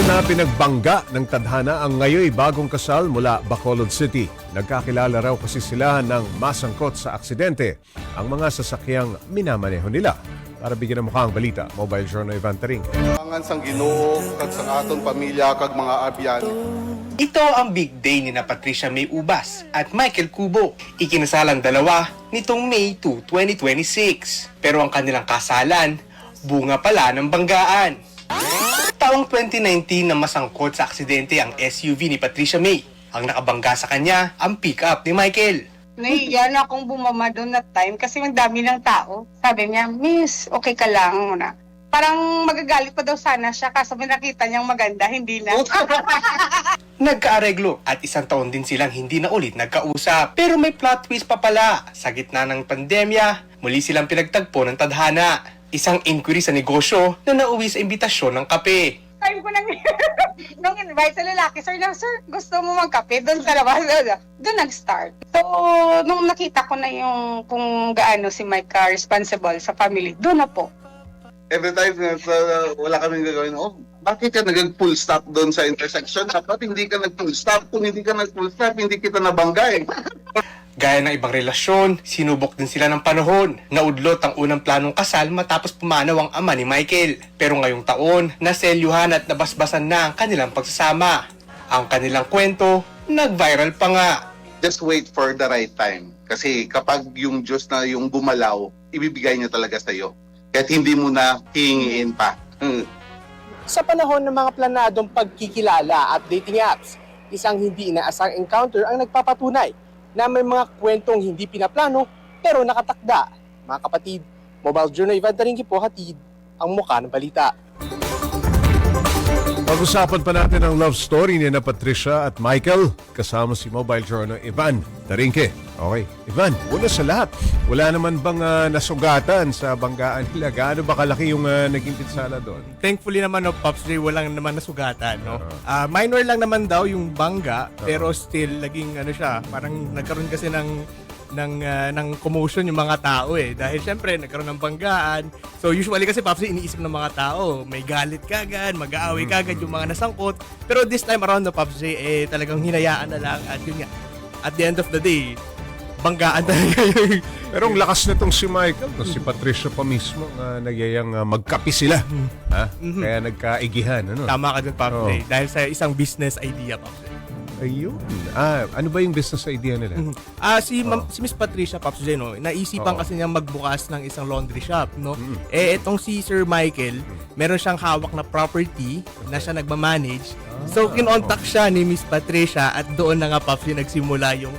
na pinagbangga ng tadhana ang ngayoy bagong kasal mula Bacolod City. Nagkakilala raw kasi sila ng masangkot sa aksidente ang mga sasakyang minamaneho nila. Para bigyan ng mukha ang balita, Mobile Journal Ivan Taring. Pangan sang Ginoo kag sa aton pamilya kag mga abyan. Ito ang big day ni na Patricia May Ubas at Michael Cubo. Ikinasalang dalawa nitong May 2, 2026. Pero ang kanilang kasalan, bunga pala ng banggaan. Taong 2019 na masangkot sa aksidente ang SUV ni Patricia May. Ang nakabangga sa kanya, ang pick-up ni Michael. Nahiya na akong bumama doon na time kasi ang dami ng tao. Sabi niya, Miss, okay ka lang muna. Parang magagalit pa daw sana siya kaso may nakita niyang maganda, hindi na. Nagkaareglo at isang taon din silang hindi na ulit nagkausap. Pero may plot twist pa pala. Sa gitna ng pandemya, muli silang pinagtagpo ng tadhana. Isang inquiry sa negosyo na nauwi sa imbitasyon ng kape. Time ko nang nung invite sa lalaki, sir, gusto mo magkape doon sa labas. Doon nag-start. So, nung nakita ko na yung kung gaano si Mike responsible sa family, doon na po. Every time na wala kaming gagawin, bakit ka nag-full stop doon sa intersection? Dapat hindi ka nag-full stop. Kung hindi ka nag-full stop, hindi kita nabangga eh. Gaya ng ibang relasyon, sinubok din sila ng panahon. Naudlot ang unang planong kasal matapos pumanaw ang ama ni Michael. Pero ngayong taon, naselyuhan at nabasbasan na ang kanilang pagsasama. Ang kanilang kwento, nag-viral pa nga. Just wait for the right time. Kasi kapag yung Diyos na yung gumalaw, ibibigay niya talaga sa'yo. Kahit hindi mo na hihingiin pa. Sa panahon ng mga planadong pagkikilala at dating apps, isang hindi inaasang encounter ang nagpapatunay na may mga kwentong hindi pinaplano pero nakatakda. Mga kapatid, Mobile Journal Ivan Taringki po hatid ang mukha ng balita. Pag-usapan pa natin ang love story ni na Patricia at Michael kasama si Mobile Journal Ivan Taringki. Okay, Ivan, una sa lahat, wala naman bang nasugatan sa banggaan nila? Gaano ba kalaki yung naging pinsala doon? Thankfully naman, no, Pops J, walang naman nasugatan, no? Minor lang naman daw yung bangga, pero still, naging ano siya, parang nagkaroon kasi ng commotion yung mga tao eh. Dahil syempre, nagkaroon ng banggaan. So usually kasi, Pops J, iniisip ng mga tao, may galit kagad, mag-aaway kagad yung mga nasangkot. Pero this time around, no, Pops J, talagang hinayaan na lang. At yun nga, at the end of the day, banggaan talaga yung... Pero ang lakas nitong si Michael, no? Si Patricia pa mismo nagyayang magkapi sila. Ha? Kaya nagkaigihan. Ano? Tama ka dun, Pops J. Dahil sa isang business idea, Pops J. Ayun. Ano ba yung business idea nila? Si Miss Patricia, Pops J, no, naisipan kasi niya magbukas ng isang laundry shop, no? Etong si Sir Michael, meron siyang hawak na property na siya nagmamanage. So, kinontak siya ni Miss Patricia at doon na nga, Pops J, nagsimula yung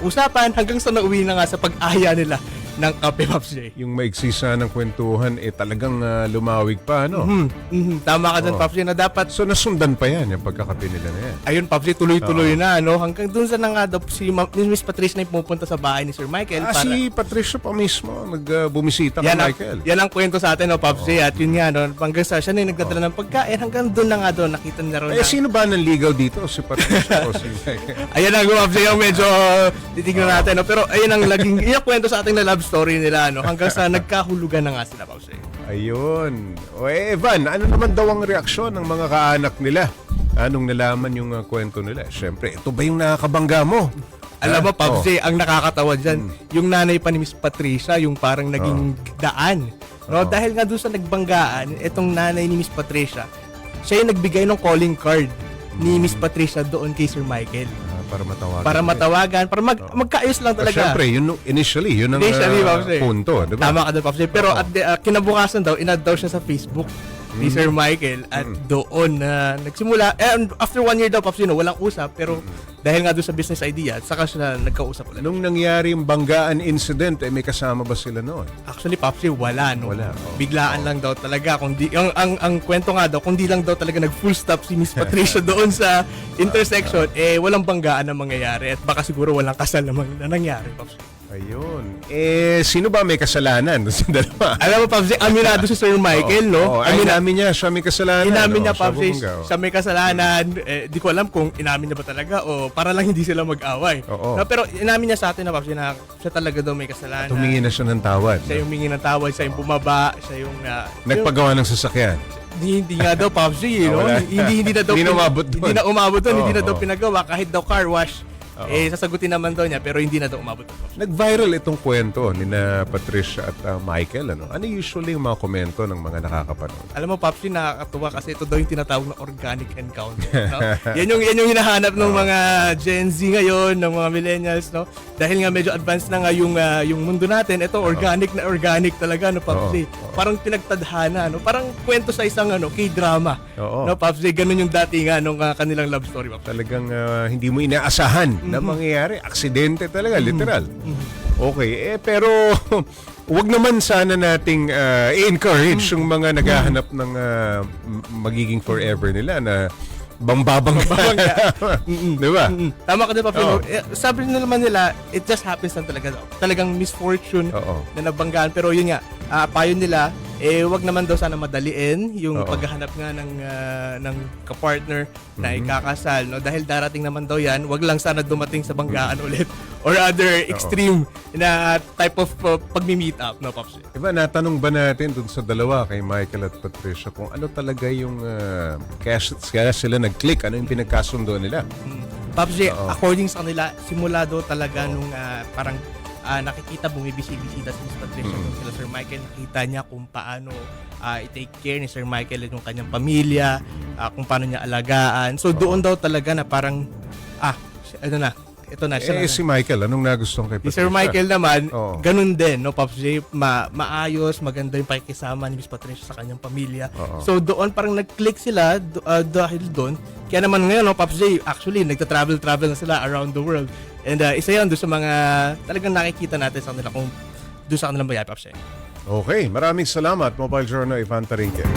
usapan hanggang sa nauwi na nga sa pag-aya nila ng kape, Pops J. Yung maigsi ng kwentuhan, talagang lumawig pa, no? Tama ka dun, Pops J, na dapat... So, nasundan pa yan, yung pagkakape nila na yan. Ayun, Pops J, tuloy-tuloy na, no? Hanggang dun sa na nga daw si Miss Patricia na pupunta sa bahay ni Sir Michael. Si Patricia pa mismo, nagbumisita kay Michael. Yan ang kwento sa atin, no, Pops J. At yun nga, no, hanggang sa siya na yung nagdadala ng pagkain, hanggang dun na nga doon, nakita niya ron. Sino ba nang ligaw dito? Si Patricia o si Michael? Ayan ang Pops J, yung medyo titignan natin, no? Pero ayun ang laging, yung kwento sa ating na love story nila, no? Hanggang sa nagkahulugan na nga sila, Pops J. Ayun. Evan, ano naman daw ang reaksyon ng mga kaanak nila? Anong nalaman yung kwento nila? Siyempre, ito ba yung nakakabangga mo? Alam mo, Pops J, ang nakakatawa dyan, yung nanay pa ni Miss Patricia, yung parang naging daan. No? Dahil nga doon sa nagbanggaan, itong nanay ni Miss Patricia, siya yung nagbigay ng calling card ni Miss Patricia doon kay Sir Michael. Para matawagan. Para magkaayos lang talaga. Siyempre, initially, yun ang punto. Diba? Tama ka doon, Pops J. Pero at kinabukasan daw, inad daw siya sa Facebook ni Sir Michael at doon nagsimula. After 1 year daw, Pops J, no, walang usap. Pero dahil nga doon sa business idea, saka sila nagkausap ulit. Nung nangyari yung banggaan incident, may kasama ba sila noon? Actually, Pops J, wala. No? Wala. Biglaan lang daw talaga. Kung di, ang kwento nga daw, kung di lang daw talaga nag-full stop si Miss Patricia doon sa intersection, walang banggaan na mangyayari. At baka siguro walang kasal na nangyari, Pops J. Ayun. Sino ba may kasalanan sa dalawa? Alam mo, Pops J, aminado si Sir Michael, no? Inamin niya, siya may kasalanan. Inamin niya, Pops J, siya may kasalanan. Di ko alam kung inamin niya ba talaga o para lang hindi sila mag-away. No, pero inamin niya sa atin na, Pops J, na siya talaga daw may kasalanan. Tumingi na siya ng tawad. Siya yung humingi ng tawad, siya yung bumaba, siya yung... Nagpagawa ng sasakyan. hindi nga daw Pops J, no? Wala. Hindi na daw Hindi na umabot doon. Hindi na umabot doon, hindi na daw Oo. pinagawa kahit daw car wash. Sasagutin naman daw niya pero hindi na daw umabot doon. Nag-viral itong kwento ni na Patricia at Michael. Ano usually yung mga komento ng mga nakakapanood? Alam mo, Pops J, nakakatuwa kasi ito daw yung tinatawag na organic encounter. No? yan yung hinahanap ng mga Gen Z ngayon, ng mga millennials, no? Dahil nga medyo advanced na nga yung mundo natin, ito organic na organic talaga, no, Pops J? Parang pinagtadhana, no? Parang kwento sa isang K-drama. Oo. No, Pops J, ganun yung dati nga nung kanilang love story, Pops J. Talagang hindi mo inaasahan na mangyayari. Aksidente talaga, literal. Okay, pero wag naman sana nating i-encourage yung mga naghahanap ng magiging forever nila na bambabangga. Di ba? Tama ka din, Pops J. Oo. Sabi na naman nila, it just happens lang talaga. Talagang misfortune Oo. na nabanggaan. Pero yun nga, payo nila, wag naman daw sana madaliin yung Oo. paghahanap nga ng kapartner na ikakasal, no? Dahil darating naman daw yan, wag lang sana dumating sa banggaan ulit or other extreme na type of pag-meet up, no, Pops J? Diba, natanong ba natin dun sa dalawa, kay Michael at Patricia, kung ano talaga yung kaya sila nag-click, ano yung pinagkasundo nila? Pops J, Oo. according sa kanila, simula daw talaga nung parang nakikita bumibisita si Miss Patricia kung sila Sir Michael, nakita niya kung paano i-take care ni Sir Michael at yung kanyang pamilya, kung paano niya alagaan. So doon daw talaga na parang ito na siya. Si Michael, anong nagustuhan kay Si Patricia? Sir Michael naman, Oo. ganun din, no, Pops J, maayos, maganda yung pakikisama ni Miss Patricia sa kanyang pamilya. Oo. So doon parang nag-click sila dahil doon. Kaya naman ngayon, no, Pops J, actually nagta-travel na sila around the world. And isa yan doon sa mga talagang nakikita natin sa kanila kung doon sa kanilang bayay, Pops J. Okay, maraming salamat, Mobile Journal Ivan Tarinque.